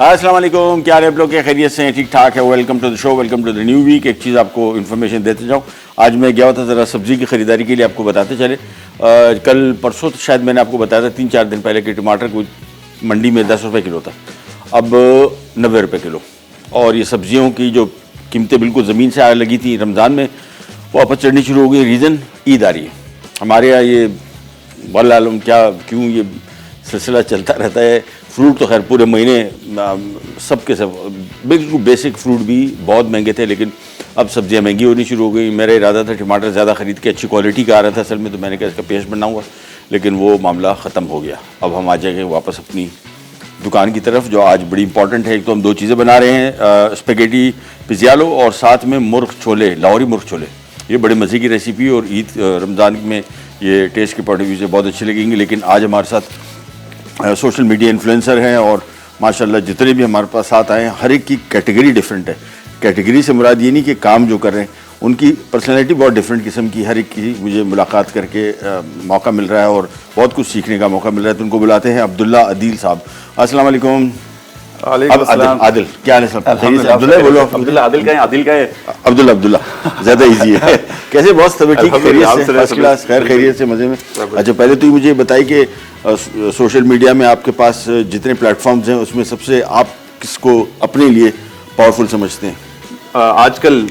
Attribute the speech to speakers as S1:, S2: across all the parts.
S1: अस्सलाम वालेकुम, क्या आप लोग के खैरियत से हैं? ठीक ठाक है। Welcome to the show, welcome to the new week. एक चीज़ आपको इन्फॉर्मेशन देते जाऊँ, आज मैं गया था ज़रा सब्ज़ी की ख़रीदारी के लिए, आपको बताते चले। कल परसों तो शायद मैंने आपको बताया था 3-4 दिन पहले कि टमाटर को मंडी में 10 रुपये किलो था, अब 90 रुपये किलो। और ये सब्ज़ियों की जो कीमतें बिल्कुल ज़मीन से आने लगी थी रमज़ान में, वो वापस चढ़नी शुरू हो गई। रीज़न ईद आ रही है हमारे यहाँ। ये वल्लाह क्या क्यों ये सिलसिला चलता रहता है। फ्रूट तो खैर पूरे महीने सब के सब बिल्कुल बेसिक फ्रूट भी बहुत महंगे थे, लेकिन अब सब्जियां महंगी होनी शुरू हो गई। मेरा इरादा था टमाटर ज़्यादा ख़रीद के अच्छी क्वालिटी का आ रहा था असल में, तो मैंने कहा इसका पेस्ट बनाऊंगा, लेकिन वो मामला ख़त्म हो गया। अब हम आ जाएंगे वापस अपनी दुकान की तरफ, जो आज बड़ी इंपॉर्टेंट है। एक तो हम 2 चीज़ें बना रहे हैं, स्पेगेटी पिज़्ज़ालो और साथ में मुर्ग छोले, लाहौरी मुर्ग छोले। ये बड़े मज़े की रेसिपी और ईद रमज़ान में ये टेस्ट के पॉइंट ऑफ व्यू से बहुत अच्छी लगेंगी। लेकिन आज हमारे साथ सोशल मीडिया इन्फ्लुएंसर हैं और माशाल्लाह जितने भी हमारे पास साथ आए हैं, हर एक की कैटेगरी डिफरेंट है। कैटेगरी से मुराद ये नहीं कि काम जो कर रहे हैं, उनकी पर्सनैलिटी बहुत डिफरेंट किस्म की। हर एक की मुझे मुलाकात करके मौका मिल रहा है और बहुत कुछ सीखने का मौका मिल रहा है। तो उनको बुलाते हैं अब्दुल्ला आदिल साहब। अस्सलाम वालेकुम। आदिल, क्या हाल है सब? अब्दुल्ला बोलो।
S2: अब्दुल्ला आदिल का है, आदिल का है।
S1: अब्दुल्ला ज़्यादा इजी है। कैसे बॉस? तबीयत ठीक? खैरियत से? फर्स्ट क्लास, खैर खैरियत से, मज़े में। अच्छा, पहले तो ये मुझे बताइए कि सोशल मीडिया में आपके पास जितने प्लेटफॉर्म्स हैं, उसमें सबसे आप किसको अपने लिए पावरफुल समझते हैं?
S2: आजकल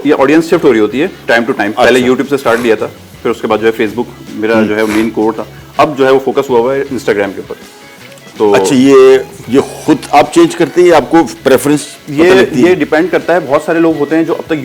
S2: ये ऑडियंस शिफ्ट हो रही होती है टाइम टू टाइम। पहले यूट्यूब से स्टार्ट लिया था, फिर उसके बाद जो है फेसबुक मेरा जो है मेन कोर था। अब जो है वो फोकस हुआ हुआ है इंस्टाग्राम के ऊपर। तो
S1: अच्छा, ये खुद आप चेंज करते हैं, आपको प्रेफरेंस?
S2: ये डिपेंड करता है। बहुत सारे लोग होते हैं जो अब तक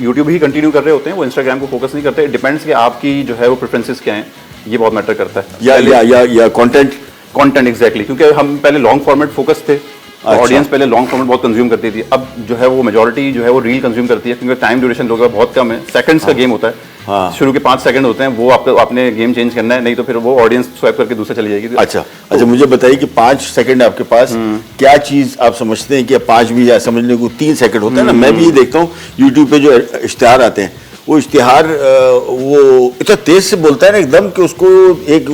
S2: यूट्यूब ही कंटिन्यू कर रहे होते हैं, वो इंस्टाग्राम को फोकस नहीं करते। डिपेंड्स कि आपकी जो है वो प्रेफरेंसेस क्या हैं, ये बहुत मैटर करता है।
S1: या कंटेंट
S2: एग्जैक्टली, क्योंकि हम पहले लॉन्ग फॉर्मेट फोकस थे। ऑडियंस पहले लॉन्ग फॉर्मेट बहुत कंज्यूम करती थी, अब जो है वो मेजॉरिटी जो है वो रील कंज्यूम करती है, क्योंकि टाइम ड्यूरेशन लोगों का बहुत कम है। सेकंड्स का गेम होता है। शुरू के 5 सेकंड होते हैं, वो आपने गेम चेंज करना है, नहीं तो फिर वो ऑडियंस स्वाइप करके दूसरे चली जाएगी।
S1: अच्छा, मुझे बताइए कि 5 सेकंड आपके पास, क्या चीज आप समझते हैं कि 5 भी या समझने को 3 सेकंड होता है ना? मैं भी ये देखता हूँ यूट्यूब पे जो इश्तिहार आते हैं, वो इश्तिहार वो इतना तेज से बोलता है ना एकदम कि उसको एक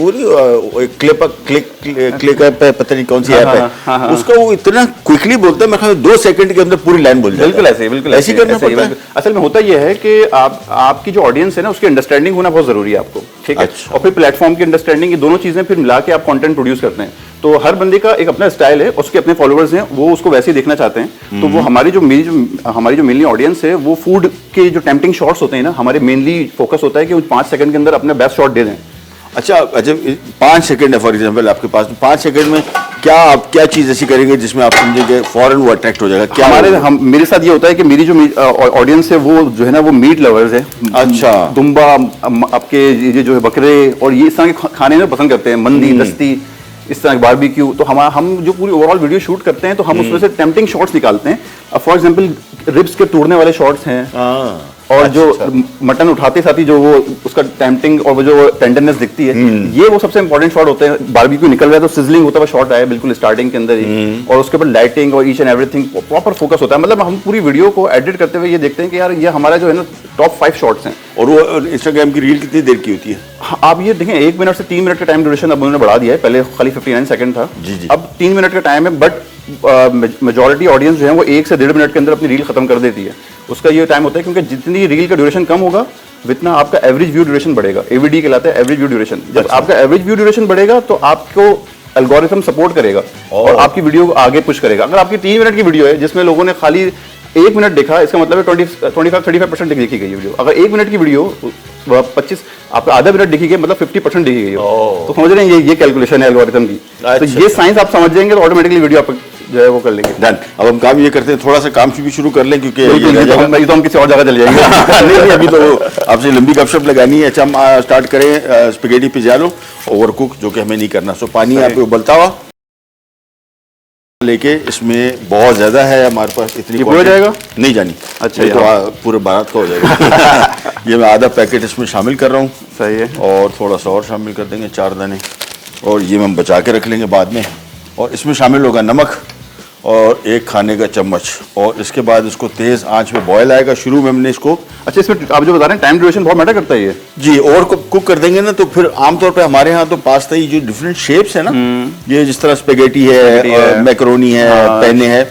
S1: क्लिक पे पता नहीं कौन सी ऐप है, उसका वो इतना क्विकली बोलता है, मैं ख्याल 2 सेकंड के अंदर पूरी लाइन बोल जाता है।
S2: बिल्कुल ऐसे करना पड़ता है। असल में होता यह है कि आपकी जो ऑडियंस है ना, उसकी अंडरस्टैंडिंग होना बहुत जरूरी है आपको, ठीक है? और फिर प्लेटफॉर्म की अंडरस्टैंडिंग, ये दोनों चीजें फिर मिला के आप कंटेंट प्रोड्यूस करते हैं। तो हर बंदे का एक अपना स्टाइल है, उसके अपने फॉलोअर्स हैं, वो उसको वैसे ही देखना चाहते हैं। तो वो हमारी जो मेनली ऑडियंस है, वो फूड के जो टेम्पटिंग शॉट्स होते हैं ना, हमारे मेनली फोकस होता है कि 5 सेकंड के अंदर अपने बेस्ट शॉट दे दें।
S1: अच्छा, 5 सेकंड है फॉर एग्जांपल आपके पास, तो 5 सेकंड में क्या चीज ऐसी करेंगे जिसमें आप समझेंगे फौरन वो अट्रैक्ट हो जाएगा? क्या
S2: मेरे साथ ये होता है कि मेरी जो ऑडियंस है वो जो है ना, वो मीट लवर्स है।
S1: अच्छा,
S2: दुम्बा, आपके ये जो है बकरे और ये इस तरह के खाने में पसंद करते हैं, मंदी, दस्ती, इस तरह बारबेक्यू। तो हम जो पूरी ओवरऑल वीडियो शूट करते हैं, तो हम उसमें से टेम्पटिंग शॉट्स निकालते हैं। फॉर एग्जांपल रिब्स के तोड़ने वाले शॉट्स हैं, और जो मटन उठाते साथ ही जो वो उसका टेम्पटिंग और वो जो टेंडरनेस दिखती है, ये वो सबसे इंपॉर्टेंट शॉट होते हैं। बारबेक्यू निकल रहा है तो सिजलिंग होता हुआ शॉट आया बिल्कुल स्टार्टिंग के अंदर ही, और उसके ऊपर लाइटिंग और each and everything proper focus होता है। मतलब हम पूरी वीडियो को एडिट करते हुए ये देखते हैं कि यार ये हमारा जो है ना टॉप 5 शॉट्स हैं।
S1: और वो इंस्टाग्राम की रील कितनी देर की होती है?
S2: आप ये देखें, 1 मिनट से 3 मिनट का टाइम ड्यूरेशन अब उन्होंने बढ़ा दिया है। पहले खाली 59 सेकंड था, अब 3 मिनट का टाइम है। बट मेजॉरिटी ऑडियंस जो है वो 1 से 1.5 मिनट के अंदर अपनी रील खत्म कर देती है। उसका ये टाइम होता है, क्योंकि जितनी रील का ड्यूरेशन कम होगा, उतना आपका एवरेज व्यू ड्यूरेशन बढ़ेगा। एवीडी कहलाता है, एवरेज व्यू ड्यूरेशन। जब आपका एवरेज व्यू ड्यूरेशन बढ़ेगा तो आपको एल्गोरिथम सपोर्ट करेगा और आपकी वीडियो को आगे पुश करेगा। अगर आपकी 3 मिनट की वीडियो है जिसमें लोगों ने खाली 1 मिनट देखा, इसका मतलब है 25-35% देखी गई वीडियो। अगर 1 मिनट की वीडियो 25 आपका आधा मिनट देखी गई, मतलब 50% देखी गई हो, तो समझ रहे हैं ये कैलकुलेशन है एल्गोरिथम की। तो ये साइंस आप समझ जाएंगे तो ऑटोमेटिकली वीडियो आप जो है वो कर लेंगे।
S1: डन। अब हम काम ये करते हैं, थोड़ा सा काम भी शुरू कर लें, क्योंकि
S2: तो हम किसी और जगह चले जाएंगे।
S1: नहीं, अभी तो आपसे लंबी गपशप लगानी है। अच्छा, हम स्टार्ट करें स्पेगेटी पिज़्ज़ालो ओवरकुक, जो कि हमें नहीं करना। सो पानी यहाँ पे उबलता हुआ लेके, इसमें बहुत ज्यादा है हमारे पास, इतनी
S2: हो जाएगा
S1: नहीं जानी।
S2: अच्छा,
S1: तो पूरे बारात का हो जाएगा। ये मैं आधा पैकेट इसमें शामिल कर रहा हूँ।
S2: सही है।
S1: और थोड़ा सा और शामिल कर देंगे, 4 दाने, और ये हम बचा के रख लेंगे बाद में। और इसमें शामिल होगा नमक और एक खाने का चम्मच, और इसके बाद इसको तेज आंच पे बॉयल आएगा। शुरू में हमने इसको
S2: अच्छा, इसमें आप जो बता रहे हैं टाइम ड्यूरेशन बहुत मैटर करता है ये।
S1: जी, और कुक कर देंगे ना तो फिर आमतौर पे हमारे यहाँ तो पास्ता ही जो डिफरेंट शेप्स है ना, ये जिस तरह स्पेगेटी है और मैकरोनी है, पेने है,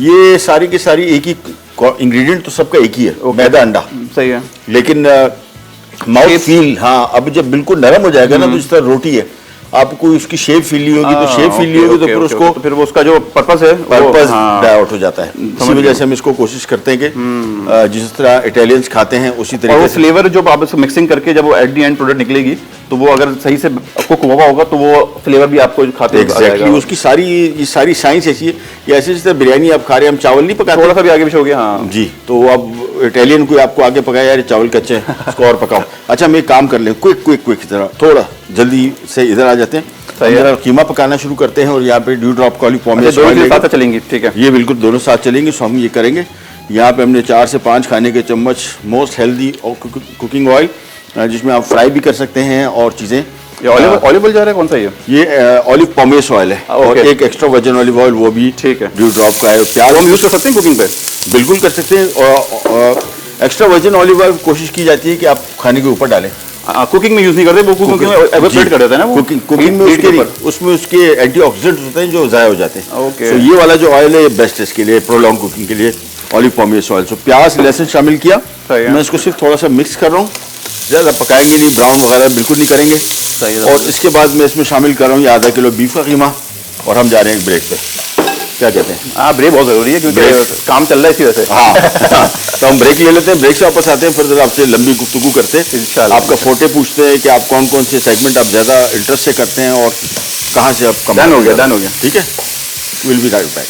S1: ये सारी की सारी एक ही इंग्रेडिएंट तो सबका एक ही है, मैदा अंडा।
S2: सही है,
S1: लेकिन माउथ फील, हाँ, अब जब बिल्कुल नरम हो जाएगा ना तो जिस तरह रोटी है, आपको उसकी शेप फील नहीं होगी, तो शेप फील नहीं होगी तो फिर उसको
S2: तो फिर वो उसका जो पर्पस है
S1: पर्पस डाइवर्ट हो जाता है। इसी वजह से हम इसको कोशिश करते हैं कि जिस तरह इटालियंस खाते हैं उसी
S2: और
S1: तरीके
S2: वो
S1: से
S2: फ्लेवर जो आप इसको मिक्सिंग करके जब वो एट दी एंड प्रोडक्ट निकलेगी तो वो अगर सही से कुक हुआ होगा तो वो फ्लेवर भी आपको खाते हुए आ
S1: एग्जैक्टली
S2: जाएगा।
S1: उसकी सारी साइंस ऐसी है कि ऐसे जिस तरह बिरयानी आप खा रहे हैं, हम चावल नहीं पकाते,
S2: थोड़ा सा भी आगे पीछे हो गया। हाँ
S1: जी, तो अब इटालियन कोई आपको आगे पकाया, यार चावल कच्चे हैं, इसको और पकाओ। अच्छा, हम एक काम कर लें, क्विक जरा थोड़ा जल्दी से इधर आ जाते हैं, जरा कीमा पकाना शुरू करते हैं। और यहाँ पे ड्यू ड्रॉप कॉली पॉमेस
S2: साथ चलेंगी, ठीक है,
S1: ये बिल्कुल दोनों साथ चलेंगे। सो हम ये करेंगे, यहाँ पे हमने 4 से 5 खाने के चम्मच मोस्ट हेल्दी और कुकिंग ऑयल, जिसमें आप फ्राई भी कर सकते हैं और चीज़ें।
S2: ये ऑलिव ऑयल जा रहा है, कौन सा
S1: ये ऑलिव पॉमेस ऑयल है, और एक एक्स्ट्रा वर्जिन ऑलिव ऑयल वो भी
S2: ठीक है,
S1: ड्यू ड्रॉप का है। प्याज
S2: हम यूज कर सकते हैं कुकिंग पे,
S1: बिल्कुल कर सकते हैं। और एक्स्ट्रा वर्जिन ऑलिव ऑयल कोशिश की जाती है कि आप खाने के ऊपर डालें,
S2: कुकिंग में यूज नहीं करते, वो कुकिंग में एवोपरेट कर देते हैं ना वो।
S1: कुकिंग में उसमें उसके एंटीऑक्सीडेंट्स होते हैं जो ज़ाया हो जाते हैं।
S2: ओके,
S1: तो ये वाला जो ऑयल है ये बेस्ट है इसके लिए, प्रोलॉन्ग कुकिंग के लिए, ऑलिव पॉमेस ऑयल। सो प्याज लहसुन शामिल किया, मैं इसको सिर्फ थोड़ा सा मिक्स कर रहा हूँ, ज़्यादा पकाएंगे नहीं, ब्राउन वगैरह बिल्कुल नहीं करेंगे। और इसके बाद मैं इसमें शामिल कर रहा हूँ ये आधा किलो बीफ का कीमा, और हम जा रहे हैं ब्रेक पे। क्या कहते हैं?
S2: हाँ, ब्रेक बहुत जरूरी है क्योंकि काम चल रहा है इसी वजह से।
S1: हाँ तो हम ब्रेक ले लेते हैं, ब्रेक से वापस आते हैं, फिर जरा आपसे लंबी गुफ्तगू करते हैं, इंशाल्लाह। आपका फोटे पूछते हैं कि आप कौन कौन से सेगमेंट आप ज़्यादा इंटरेस्ट से करते हैं और कहाँ से आप
S2: डन हो गया,
S1: ठीक है, विल बी राइट बैक।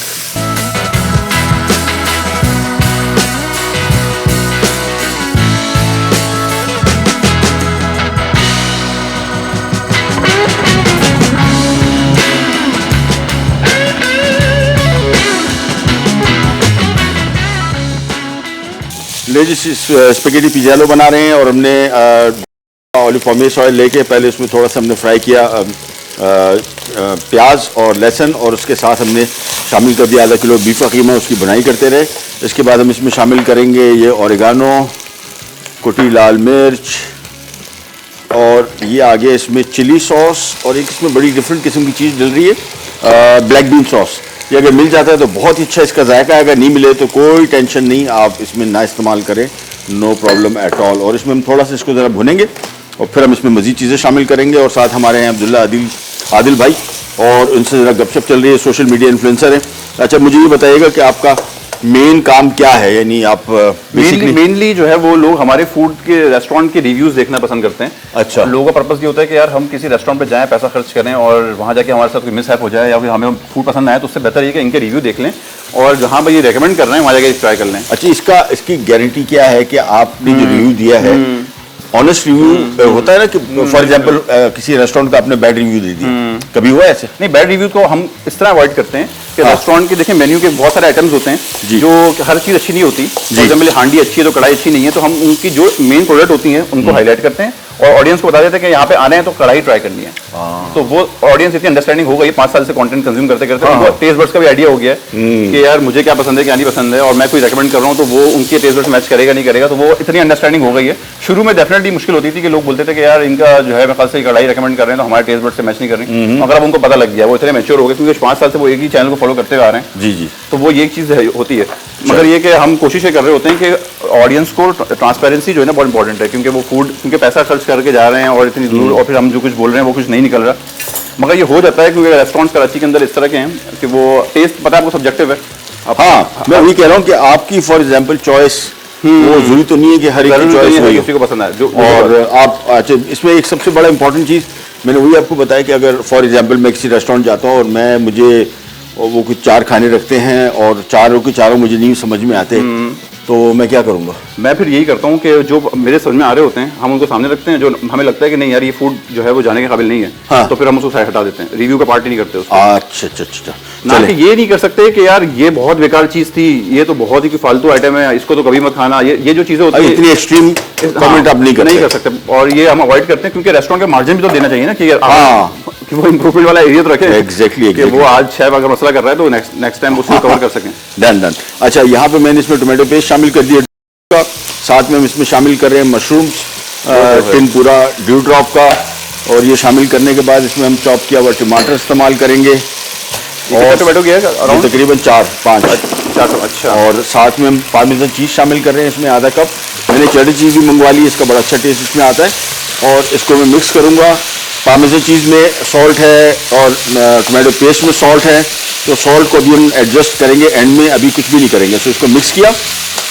S1: लेजिस स्पेगेटी पिज़्ज़ालो बना रहे हैं, और हमने ऑलिव पॉमेस ऑयल लेके पहले उसमें थोड़ा सा हमने फ्राई किया प्याज और लहसुन, और उसके साथ हमने शामिल कर दिया आधा किलो बीफ का कीमा, उसकी बनाई करते रहे। इसके बाद हम इसमें शामिल करेंगे ये ऑरिगानो, कुटी लाल मिर्च, और ये आगे इसमें चिली सॉस, और एक इसमें बड़ी डिफरेंट किस्म की चीज़ डल रही है, ब्लैक बीन सॉस। ये अगर मिल जाता है तो बहुत ही अच्छा इसका जायका है, अगर नहीं मिले तो कोई टेंशन नहीं, आप इसमें ना इस्तेमाल करें, नो प्रॉब्लम एट ऑल। और इसमें हम थोड़ा सा इसको ज़रा भुनेंगे और फिर हम इसमें मज़ीद चीज़ें शामिल करेंगे। और साथ हमारे हैं अब्दुल्ला आदिल भाई, और उनसे ज़रा गपशप चल रही है, सोशल मीडिया इन्फ्लुएंसर हैं। अच्छा, मुझे ये बताइएगा कि आपका मेन काम क्या है, यानी आप
S2: मेनली जो है वो लोग हमारे फूड के रेस्टोरेंट के रिव्यूज देखना पसंद करते हैं।
S1: अच्छा,
S2: लोगों का पर्पस ये होता है कि यार हम किसी रेस्टोरेंट पे जाएं, पैसा खर्च करें, और वहाँ जाके हमारे साथ कोई मिसहैप हो जाए या फिर हमें फूड पसंद ना आए, तो उससे बेहतर ये कि इनके रिव्यू देख लें, और जहाँ पर ये रेकमेंड कर रहे हैं वहाँ जाके ट्राई कर लें।
S1: अच्छा, इसकी गारंटी क्या है कि आपने जो रिव्यू दिया है, ऑनेस्ट रिव्यू होता है ना, कि फॉर एग्जांपल किसी रेस्टोरेंट का आपने बैड रिव्यू दे दिया, कभी हुआ ऐसे?
S2: नहीं, बैड रिव्यू को हम इस तरह अवॉइड करते हैं कि रेस्टोरेंट के देखिए मेन्यू के बहुत सारे आइटम्स होते हैं जो हर चीज़ अच्छी नहीं होती। फॉर एग्जांपल हांडी अच्छी है तो कढ़ाई अच्छी नहीं है, तो हम उनकी जो मेन प्रोडक्ट होती हैं उनको हाईलाइट करते हैं और ऑडियंस को बता देते हैं कि यहाँ पे आने हैं तो कढ़ाई ट्राई करनी है। तो वो ऑडियंस इतनी अंडरस्टैंडिंग हो गई, 5 साल से कंटेंट कंज्यूम करते करते उनको टेस्ट बड्स का भी आइडिया हो गया है कि यार मुझे क्या पसंद है क्या नहीं पसंद है, और मैं कोई रेकमेंड कर रहा हूँ तो वो उनके टेस्ट बड्स मैच करेगा नहीं करेगा, तो वो इतनी अंडरस्टैंडिंग हो गई है। शुरू में डेफिनेटली मुश्किल होती थी कि लोग बोलते थे कि यार इनका जो है मैं खास से कढ़ाई रेकमेंड कर रहे हैं तो हमारे टेस्ट बड्स से मैच नहीं कर रही, मगर अब उनको पता लग गया, वो इतने मैच्योर हो गए क्योंकि 5 साल से वो एक ही चैनल को फॉलो करते हुए आ रहे हैं।
S1: जी जी,
S2: तो वो ये चीज़ होती है। मगर ये कि हम कोशिश ये कर रहे होते हैं कि ऑडियंस को ट्रांसपेरेंसी जो है ना बहुत इंपॉर्टेंट है, क्योंकि वो फूड क्योंकि पैसा खर्च करके जा रहे हैं और इतनी दूर, और फिर हम जो कुछ बोल रहे हैं वो कुछ नहीं निकल रहा। मगर ये हो जाता है क्योंकि रेस्टोरेंट्स कराची के अंदर इस तरह के हैं कि वो टेस्ट पता है आपको सब्जेक्टिव है।
S1: हाँ, मैं वही कह रहा हूँ कि आपकी फॉर एग्जाम्पल चॉइस वो जरूरी तो नहीं है कि हर एक की चॉइस हो,
S2: किसी को पसंद आए जो।
S1: और आप अच्छा, इसमें एक सबसे बड़ा इंपॉर्टेंट चीज़ मैंने वही आपको बताया कि अगर फॉर एग्जांपल मैं किसी रेस्टोरेंट जाता हूँ और मुझे वो कुछ 4 खाने रखते हैं और चारों के चारों मुझे नहीं समझ में आते, तो मैं क्या करूँगा?
S2: मैं फिर यही करता हूँ कि जो मेरे समझ में आ रहे होते हैं हम उनको सामने रखते हैं, जो हमें लगता है कि नहीं यार ये फूड जो है वो जाने के काबिल नहीं है,
S1: हाँ।
S2: तो फिर हम उसको साइड हटा देते हैं, रिव्यू का पार्ट ही नहीं करते उसको।
S1: अच्छा,
S2: ना कि ये नहीं कर सकते कि यार ये बहुत बेकार चीज़ थी, ये तो बहुत ही फालतू आइटम है, इसको तो कभी मत खाना, ये जो चीज़ें होती है
S1: इतनी एक्सट्रीम कमेंट आप नहीं कर सकते।
S2: और ये हम अवॉइड करते हैं क्योंकि रेस्टोरेंट के मार्जिन भी तो देना चाहिए ना कि कि वो इम्प्रूवमेंट वाला एरिया तो रखें।
S1: Exactly.
S2: कि वो आज शेफ अगर मसला कर रहा है तो नेक्स्ट टाइम उसको कवर कर सकें।
S1: डन। अच्छा, यहाँ पे मैंने इसमें टोमेटो पेस्ट शामिल कर दिया, साथ में हम इसमें शामिल कर रहे हैं मशरूम्स, टिन पूरा ड्यू ड्रॉप का, और ये शामिल करने के बाद इसमें हम चॉप किया हुआ टमाटर इस्तेमाल करेंगे,
S2: और टोमेटो किया है
S1: तकरीबन 4-5।
S2: अच्छा।
S1: और साथ में हम पार्मेसन चीज़ शामिल कर रहे हैं इसमें आधा कप। मैंने चेडर चीज़ भी मंगवा ली, इसका बड़ा अच्छा टेस्ट इसमें आता है, और इसको मैं मिक्स करूँगा। पार्मेसन चीज़ में सॉल्ट है और टोमेटो पेस्ट में सॉल्ट है, तो सॉल्ट को भी हम एडजस्ट करेंगे एंड में, अभी कुछ भी नहीं करेंगे। तो इसको मिक्स किया,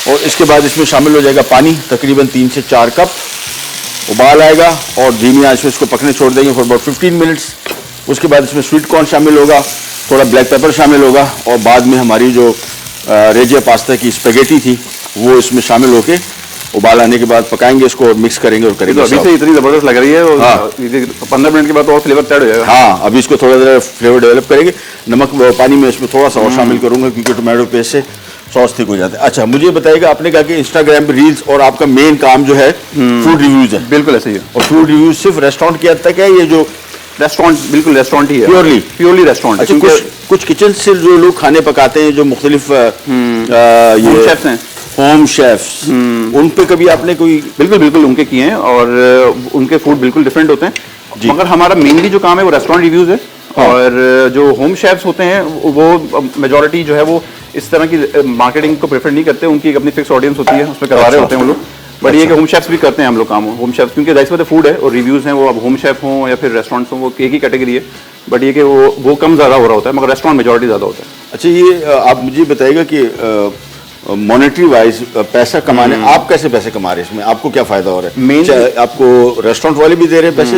S1: और इसके बाद इसमें शामिल हो जाएगा पानी, तकरीबन 3 से 4 कप। उबाल आएगा और धीमी आंच में इसको पकने छोड़ देंगे फॉर अबाउट 15 मिनट्स। उसके बाद इसमें स्वीट कॉर्न शामिल होगा, थोड़ा ब्लैक पेपर शामिल होगा, और बाद में हमारी जो रेजिया पास्ता की स्पेगेटी थी वो इसमें शामिल होके उबाल आने के बाद पकाएंगे इसको और मिक्स करेंगे और करेंगे।
S2: तो अभी से इतनी ज़बरदस्त लग रही है, और
S1: हाँ।
S2: 15 मिनट के बाद और फ्लेवर तैयार हो जाएगा।
S1: हाँ, अभी इसको थोड़ा देर फ्लेवर डेवलप करेंगे। नमक पानी में इसमें थोड़ा सा और शामिल करूँगा, क्योंकि टोमेटो पेस्ट से सॉस थिक हो जाता है। अच्छा, मुझे बताइएगा, आपने कहा कि इंस्टाग्राम पे रील्स और आपका मेन काम जो है फूड रिव्यूज़ है।
S2: बिल्कुल ऐसे ही है।
S1: और फूड रिव्यूज सिर्फ रेस्टोरेंट की हद तक है, ये जो
S2: रेस्टोरेंट, बिल्कुल रेस्टोरेंट ही है,
S1: प्योरली
S2: रेस्टोरेंट।
S1: अच्छा, कुछ किचन से जो लोग खाने पकाते हैं, जो मुख्तलिफ
S2: होम शेफ्स हैं,
S1: होम शेफ्स, उन पे कभी आपने कोई?
S2: बिल्कुल उनके किए हैं, और उनके फूड बिल्कुल डिफरेंट होते हैं, मगर हमारा मेनली जो काम है वो रेस्टोरेंट रिव्यूज है। और जो होम शेफ्स होते हैं वो मेजॉरिटी जो है वो इस तरह की मार्केटिंग को प्रेफर नहीं करते, उनकी एक अपनी फिक्स ऑडियंस होती है, उसमें करवा रहे होते हैं वो लोग। बट ये कि होम शेफ्स भी करते हैं हम लोग काम, होम शेफ्स, क्योंकि जाहिर सी बात है फूड है और रिव्यूज हैं, वो अब होम शेफ हों या फिर रेस्टोरेंट्स हों, वो एक ही कैटेगरी है। बट ये कि वो कम ज़्यादा हो रहा होता है, मगर रेस्टोरेंट मेजॉरिटी ज़्यादा होता है।
S1: अच्छा, ये आप मुझे बताइएगा कि मॉनेटरी वाइज पैसा कमाने, आप कैसे पैसे कमा रहे हैं इसमें? आपको क्या फायदा हो रहा है? आपको रेस्टोरेंट वाले भी दे रहे हैं पैसे,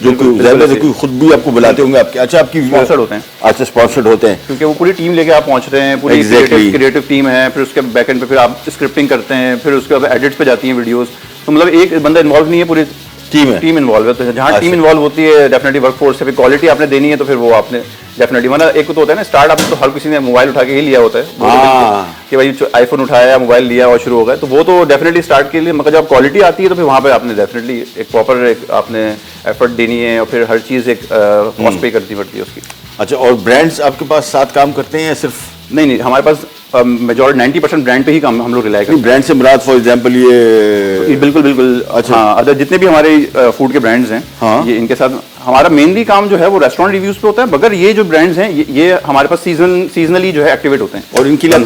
S1: जो कोई खुद भी आपको बुलाते होंगे आपके? अच्छा, आपकी
S2: स्पॉन्सर्ड होते हैं।
S1: अच्छा, स्पॉन्सर्ड होते हैं,
S2: क्योंकि वो पूरी टीम लेके आप पहुंच रहे हैं, पूरी क्रिएटिव टीम है, फिर उसके बैकएंड पे फिर आप स्क्रिप्टिंग करते हैं, फिर उसके बाद एडिट्स पे जाती हैं वीडियोस। तो मतलब एक बंदा इन्वॉल्व नहीं है, पूरी टीम इन्वॉल्व है। तो जहाँ टीम इन्वॉल्व होती है, डेफिनेटली वर्कफोर्स से क्वालिटी आपने देनी है, तो फिर वो आपने डेफिनेटली, मतलब एक तो होता है ना स्टार्ट, आपने तो हर किसी ने मोबाइल उठा के ही लिया होता है कि भाई आईफोन उठाया, मोबाइल लिया और शुरू हो गया, तो वो तो डेफिनेटली स्टार्ट के लिए, मगर जब क्वालिटी आती है तो फिर वहाँ पे आपने डेफिनेटली एक प्रॉपर आपने एफर्ट देनी है, और फिर हर चीज़ एक कॉस्ट पे करनी पड़ती है उसकी।
S1: अच्छा, और ब्रांड्स आपके पास साथ काम करते हैं या सिर्फ?
S2: नहीं, हमारे पास मेजॉरिटी 90% ब्रांड पे ही काम हम लोग रिलाई करते हैं।
S1: ब्रांड से मुराद फॉर एग्जांपल ये
S2: बिल्कुल।
S1: अच्छा,
S2: हाँ, अदर जितने भी हमारे फूड के ब्रांड्स हैं,
S1: हाँ,
S2: ये इनके साथ हमारा मेनली काम जो है वो रेस्टोरेंट रिव्यूज पे होता है, मगर ये जो ब्रांड्स हैं ये हमारे पास सीजनली जो है एक्टिवेट होते हैं।
S1: और इनके लिए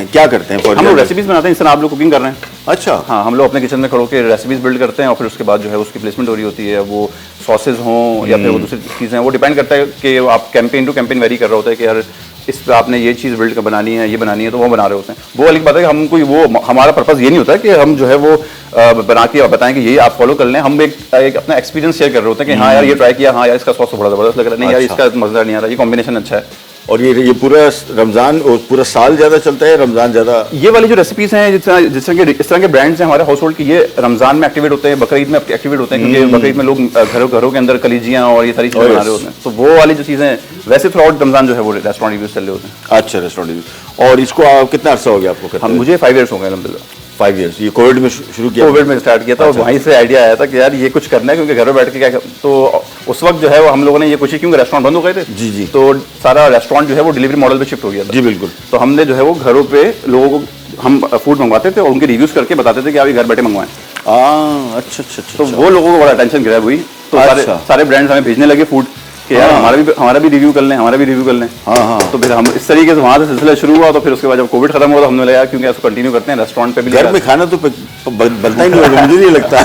S1: क्या करते हैं?
S2: हम लोग रेसिपीज बनाते हैं, इस तरह आप लोग कुकिंग कर रहे हैं।
S1: अच्छा,
S2: हाँ, हम लोग अपने किचन में खड़ो के रेसिपीज बिल्ड करते हैं, और फिर उसके बाद जो है उसकी प्लेसमेंट हो रही होती है, वो सॉसेज हों या फिर वो दूसरी चीज़ें, वो डिपेंड करता है कि आप कैंपेन टू कैंपेन वेरी कर रहा होता है कि यार इस पर आपने ये चीज़ बिल्ड बनानी है, ये बनानी है, तो वो बना रहे होते हैं। वो वाली बात है कि हम कोई वो, हमारा पर्पस ये नहीं होता है कि हम जो है वो बना के बताएं कि ये आप फॉलो कर लें। हम एक अपना एक्सपीरियंस शेयर कर रहे होते हैं कि हाँ यार ये ट्राई किया, हाँ यार इसका सॉस बड़ा ज़बरदस्त लग रहा है, नहीं यार इसका मज़ा नहीं आ रहा, ये कॉम्बिनेशन अच्छा है।
S1: और ये पूरा रमज़ान और पूरा साल ज़्यादा चलता है, रमज़ान ज़्यादा? इस
S2: ये वाली जो रेसिपीज हैं, जिस तरह के ब्रांड्स हैं हमारे हाउस होल्ड की, ये रमज़ान में एक्टिवेट होते हैं, बकरीद में एक्टिवेट होते हैं, क्योंकि बकरीद में लोग घरों के अंदर कलीजियाँ और ये सारी चीज़ें बना रहे होते हैं। तो वो वाली जो चीज़ें वैसे थ्रू आउट रमज़ान जो है वो रेस्टोरेंट रिव्यूज चल रहे होते हैं।
S1: अच्छा, रेस्टोरेंट रिव्यूज। और इसको कितना अर्सा हो गया आपको करते हुए?
S2: मुझे 5 ईयर्स हो गए अलहमदुलिल्लाह।
S1: 5 ईयर्स। ये कोविड में शुरू किया?
S2: कोविड में स्टार्ट किया था, और वहीं से आइडिया आया था कि यार ये कुछ करना है, क्योंकि घर में बैठ के क्या, तो उस वक्त जो है वो हम लोगों ने ये कोशिश, क्योंकि रेस्टोरेंट बंद हो गए थे
S1: जी,
S2: तो सारा रेस्टोरेंट जो है वो डिलीवरी मॉडल पे शिफ्ट हो गया था।
S1: जी बिल्कुल।
S2: तो हमने जो है वो घरों पे लोगों को हम फूड मंगवाते थे और उनके रिव्यूज करके बताते थे कि आप ये घर बैठे मंगवाएं।
S1: अच्छा।
S2: तो वो लोगों को बड़ा टेंशन ग्रैब हुई, तो सारे ब्रांड्स हमें भेजने लगे फूड कि यार हमारा भी रिव्यू कर लें। हाँ। तो फिर हम इस तरीके से वहाँ से सिलसिला शुरू हुआ। तो फिर उसके बाद जब कोविड खत्म हुआ तो हमने लगा क्योंकि इसको कंटिन्यू करते हैं, रेस्टोरेंट पे भी
S1: घर में खाना तो बनता ही नहीं होगा, मुझे नहीं लगता।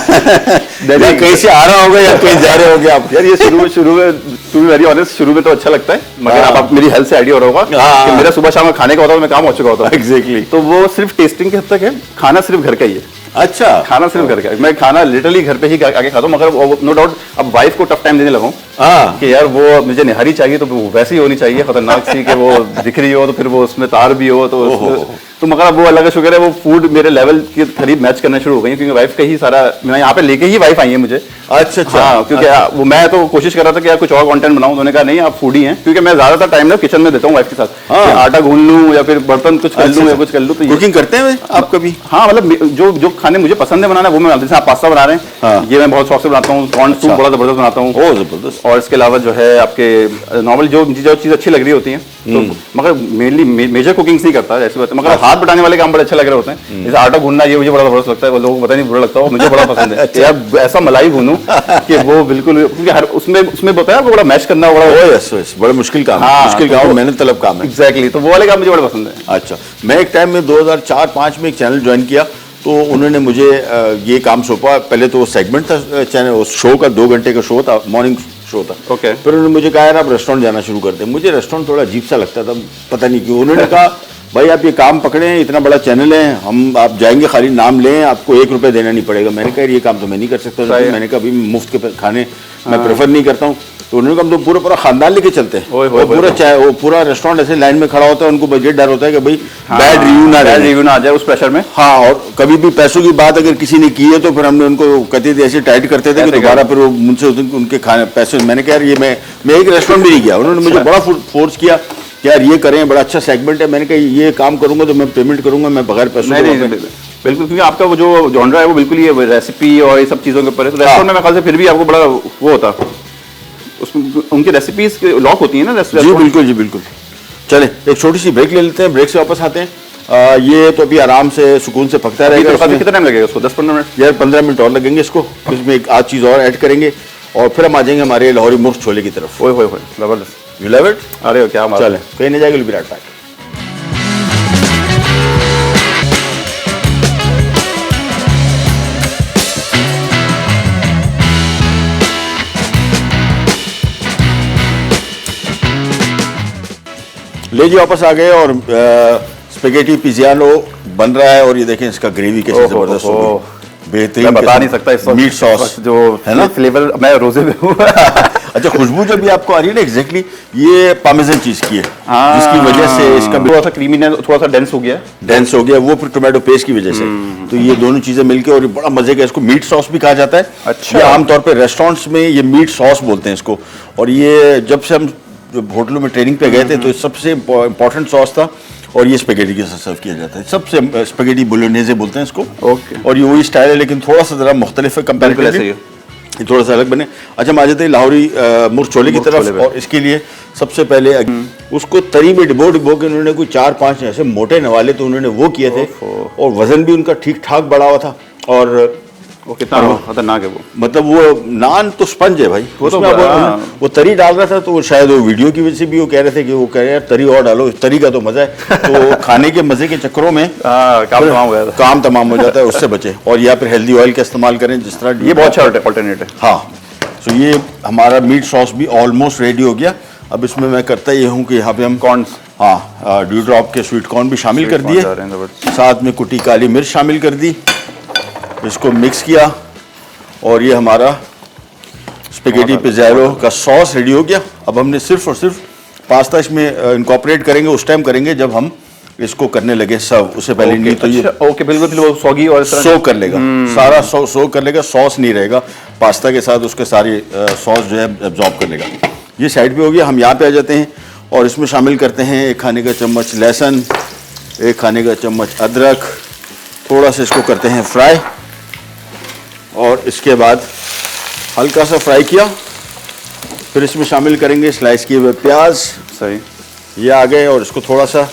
S1: कहीं से आ रहा होगा या कहीं जा रहे होगे आप?
S2: यार ये शुरू में टू बी वेरी ऑनेस्ट, शुरू में तो अच्छा लगता है, मगर आप मेरी हेल्थ से आइडिया हो रहा होगा कि मेरा सुबह शाम का खाने का होता है, मैं काम हो चुका होता है।
S1: एग्जैक्टली।
S2: तो वो सिर्फ टेस्टिंग के हद तक है, खाना सिर्फ घर का ही है।
S1: अच्छा,
S2: खाना सिर्फ घर का, मैं खाना लिटरली घर पे ही आके खाता हूँ, मगर नो डाउट अब वाइफ को टफ टाइम देने लगा कि यार वो मुझे निहारी चाहिए तो वो वैसी होनी चाहिए, खतरनाक सी कि वो दिख रही हो, तो फिर वो उसमें तार भी हो, तो मगर अब वो अल्लाह का शुक्र है वो फूड मेरे लेवल के करीब मैच करना शुरू हो गई, क्योंकि वाइफ का ही सारा, मैं यहाँ पे लेके ही वाइफ आई है मुझे।
S1: अच्छा।
S2: हाँ, क्योंकि वो मैं तो कोशिश कर रहा था कि यार कुछ और कंटेंट बनाऊं, उन्होंने कहा नहीं आप फूड ही हैं, क्योंकि मैं ज्यादातर टाइम ना किचन में देता हूँ वाइफ के साथ, आटा गूंद लूं या फिर बर्तन कुछ कर लूं या कुछ कर लूं। तो
S1: कुकिंग करते हैं आप कभी?
S2: हाँ, मतलब जो खाने मुझे पसंद है बनाना, वो मैं जैसे आप पास्ता बना रहे हैं,
S1: हाँ।
S2: ये मैं बहुत शौक से बनाता हूँ। कॉर्न सूप बड़ा जबरदस्त बनाता हूँ।
S1: ओ जबरदस्त।
S2: और इसके अलावा जो है आपके नॉर्मल जो चीज़ अच्छी लग रही होती है, तो मगर मेनली मेजर कुकिंग्स नहीं करता ऐसी बात है, मगर हाथ बटाने वाले काम बड़े अच्छे लग रहे होते हैं। जैसे आटा गूंदना, ये मुझे बड़ा जबरदस्त लगता है, वो लोगों को पता नहीं बुरा लगता है, मुझे बड़ा पसंद है। यार ऐसा मलाई भूनूं कि वो बिल्कुल, क्योंकि हर उसमें बताया आपको बड़ा मैश करना,
S1: बड़ा मुश्किल काम है, मुश्किल काम, मेहनत तलब काम है।
S2: एग्जैक्टली, तो वो वाले काम मुझे बड़े पसंद है।
S1: अच्छा, मैं एक टाइम में 2004-05 में एक चैनल ज्वाइन किया, तो उन्होंने मुझे ये काम सौंपा। पहले तो वो सेगमेंट था चैनल, उस शो का 2 घंटे का शो था, मॉर्निंग शो था।
S2: ओके।
S1: फिर उन्होंने मुझे कहा यार आप रेस्टोरेंट जाना शुरू करते हैं। मुझे रेस्टोरेंट थोड़ा अजीब सा लगता था, पता नहीं क्यों। उन्होंने कहा भाई आप ये काम पकड़ें, इतना बड़ा चैनल है, हम आप जाएंगे खाली नाम लें, आपको 1 रुपये देना नहीं पड़ेगा। मैंने कहा ये काम तो मैं नहीं कर सकता। मैंने कहा अभी मुफ्त के खाने मैं प्रेफर नहीं करता हूँ। तो उन्होंने कहा हम तो पूरा पूरा लेके चलते हैं, वो पूरा रेस्टोरेंट ऐसे लाइन में खड़ा होता है, उनको बजट डर होता है कि भाई बैड रिव्यू ना आ जाए
S2: उस प्रेशर में।
S1: हाँ, और कभी भी पैसों की बात अगर किसी ने की है तो फिर हमने उनको कहते थे, ऐसे टाइट करते थे कि दोबारा फिर वो मुझसे उनके खाने पैसे। मैंने कहा यार ये मैं एक रेस्टोरेंट भी नहीं गया। उन्होंने मुझे बड़ा फोर्स किया कि यार ये करें, बड़ा अच्छा सेगमेंट है। मैंने कहा ये काम करूंगा तो मैं पेमेंट करूंगा, मैं बगैर पैसों
S2: बिल्कुल, क्योंकि आपका वो जो जॉनरा है वो बिल्कुल ये रेसिपी और ये सब चीज़ों के ऊपर है। तो रेस्टोरेंट में मेरे ख्याल से फिर भी आपको बड़ा वो होता, उसमें उनकी रेसिपीज लॉक होती है ना।
S1: जी बिल्कुल, जी बिल्कुल। चले एक छोटी सी ब्रेक ले लेते हैं, ब्रेक से वापस आते हैं। ये तो अभी आराम से सुकून से पकता रहेगा।
S2: कितना टाइम लगेगा उसको? 10-15 मिनट?
S1: यार 15 मिनट और लगेंगे इसको। इसमें एक आध चीज़ और ऐड करेंगे और फिर हम आ जाएंगे हमारे लाहौरी मुर्ग छोले की तरफ।
S2: ओए जबरदस्त।
S1: You love it?
S2: अरे क्या बात।
S1: चलें, कहीं नहीं जाएगा, विल बी राइट बैक। ले जी वापस आ गए और स्पेगेटी पिज़्ज़ानो बन रहा है। और ये देखें इसका ग्रेवी कैसे जबरदस्त हो, बेहतरीन।
S2: मैं बता नहीं सकता इस
S1: मीट सॉस
S2: जो है ना, फ्लेवर मैं रोजे में हूँ।
S1: अच्छा, खुशबू जब भी आपको आ रही है ना, एग्जैक्टली ये पार्मेसन चीज की है, जिसकी वजह से इसका
S2: थोड़ा सा क्रीमीनेस, थोड़ा सा डेंस हो गया,
S1: वो फिर टोमेटो पेस्ट की वजह से। तो ये दोनों चीजें मिलके और बड़ा मजे का, इसको मीट सॉस भी कहा जाता है।
S2: अच्छा।
S1: ये आमतौर पे रेस्टोरेंट्स में ये मीट सॉस बोलते हैं इसको। और ये जब से हम होटलों में ट्रेनिंग पे गए थे तो सबसे इंपॉर्टेंट सॉस था, और ये स्पेगेटी के साथ सर्व किया जाता है। सबसे स्पेगेटी बोलोनेजे बोलते हैं इसको।
S2: ओके।
S1: और ये वही स्टाइल है, लेकिन थोड़ा सा जरा मुख्तलिफ है कंपैरेटिवली, थोड़ा सा अलग बने। अच्छा, हम आ जाते हैं लाहौरी मुर्ग छोले की तरफ। और इसके लिए सबसे पहले उसको तरी में डिबो के उन्होंने कोई 4-5 ऐसे मोटे नवाले तो उन्होंने वो किए थे, और वजन भी उनका ठीक ठाक बढ़ा हुआ था। और
S2: वो कितना खतरनाक है वो,
S1: मतलब वो नान तो स्पंज है भाई। वो तो वो तरी डाल रहा था, तो शायद वो वीडियो की वजह से भी वो कह रहे थे कि वो कह रहे हैं तरी और डालो, तरी का तो मजा है। तो खाने के मजे के चक्करों में काम तमाम हो जाता है, उससे बचे। और या फिर हेल्दी ऑयल का इस्तेमाल करें, जिस तरह
S2: ये बहुत अच्छा अल्टरनेट है।
S1: हाँ, तो ये हमारा मीट सॉस भी ऑलमोस्ट रेडी हो गया। अब इसमें मैं करता ये हूँ कि यहाँ पे हम
S2: कॉर्न,
S1: हाँ, ड्यू ड्रॉप के स्वीट कॉर्न भी शामिल कर दिए, साथ में कुटी काली मिर्च शामिल कर दी, इसको मिक्स किया, और ये हमारा स्पेगेटी पिज़्ज़ानो का सॉस रेडी हो गया। अब हमने सिर्फ और सिर्फ पास्ता इसमें इनकॉर्पोरेट करेंगे, उस टाइम करेंगे जब हम इसको करने लगे सर्व, उससे पहले नहीं। तो ये
S2: ओके, बिल्कुल वो सॉगी और
S1: सोक कर लेगा, सारा सोक कर लेगा, सॉस नहीं रहेगा पास्ता के साथ, उसके सारे सॉस जो है एब्जॉर्ब कर लेगा। ये साइड पे हो गया। हम यहाँ पे आ जाते हैं और इसमें शामिल करते हैं 1 खाने का चम्मच लहसुन, 1 खाने का चम्मच अदरक, थोड़ा सा इसको करते हैं फ्राई, और इसके बाद हल्का सा फ्राई किया, फिर इसमें शामिल करेंगे स्लाइस किए हुए प्याज।
S2: सही,
S1: ये आ गए, और इसको थोड़ा सा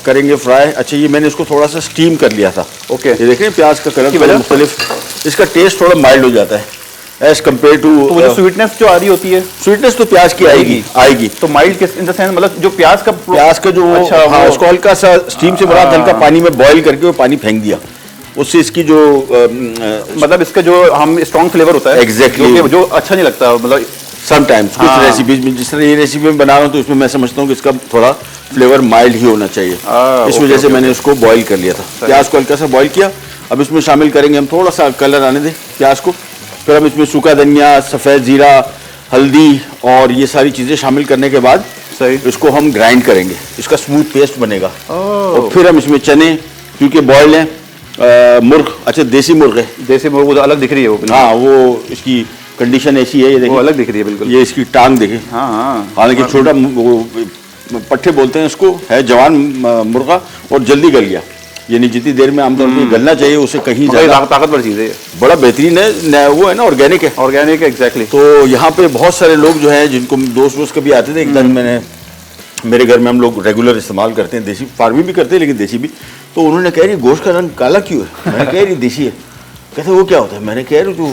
S1: करेंगे फ्राई। अच्छा, ये मैंने इसको थोड़ा सा स्टीम कर लिया था।
S2: ओके।
S1: ये देखें प्याज का कलर थोड़ा मुख्तलिफ, इसका टेस्ट थोड़ा माइल्ड हो जाता है एज कम्पेयर टू।
S2: तो वो जो स्वीटनेस जो आ रही होती है,
S1: स्वीटनेस तो प्याज की आएगी।
S2: तो माइल्ड किस इन द सेंस, मतलब जो प्याज का
S1: जो,
S2: अच्छा,
S1: हाँ, उसको हल्का सा स्टीम से बड़ा हल्का पानी में बॉईल करके वो पानी फेंक दिया, उससे इसकी जो
S2: मतलब इसका जो हम स्ट्रॉन्ग फ्लेवर होता है,
S1: एग्जैक्टली,
S2: जो अच्छा नहीं लगता, मतलब
S1: समटाइम्स कुछ रेसिपीज में, जिस तरह ये रेसिपी में बना रहा हूँ तो इसमें मैं समझता हूँ कि इसका थोड़ा फ्लेवर माइल्ड ही होना चाहिए। इस वजह से मैंने इसको बॉईल कर लिया था। प्याज को हल्का सा बॉईल किया। अब इसमें शामिल करेंगे हम, थोड़ा सा कलर आने दें प्याज को, फिर हम इसमें सूखा धनिया, सफ़ेद जीरा, हल्दी और ये सारी चीज़ें शामिल करने के बाद
S2: सही
S1: इसको हम ग्राइंड करेंगे, इसका स्मूथ पेस्ट बनेगा। और फिर हम इसमें चने, क्योंकि बॉयल है, मुर्ग, अच्छा देसी मुर्ग है,
S2: देसी मुर्ग वो अलग दिख रही है वो,
S1: हाँ, वो इसकी कंडीशन ऐसी है, ये देखिए
S2: अलग दिख रही है बिल्कुल।
S1: ये इसकी टांग देखें, हालांकि छोटा पट्ठे बोलते हैं इसको, है जवान मुर्गा और जल्दी गल गया। यानी जितनी देर में आमतौर पर गलना चाहिए उसे कहीं ज़्यादा
S2: ताकतवर चीज़ है ये,
S1: बड़ा बेहतरीन है, वो है ना ऑर्गेनिक है।
S2: ऑर्गेनिक है, एग्जैक्टली।
S1: तो यहाँ पे बहुत सारे लोग जो हैं जिनको दोस्त कभी आते थे, एक दिन मैंने, मेरे घर में हम लोग रेगुलर इस्तेमाल करते हैं, देसी फार्मिंग भी करते हैं लेकिन देसी भी, तो उन्होंने कह रही गोश्त का रंग काला क्यों है, मैंने कह रही देसी है, कहते वो क्या होता है, मैंने कह रही जो,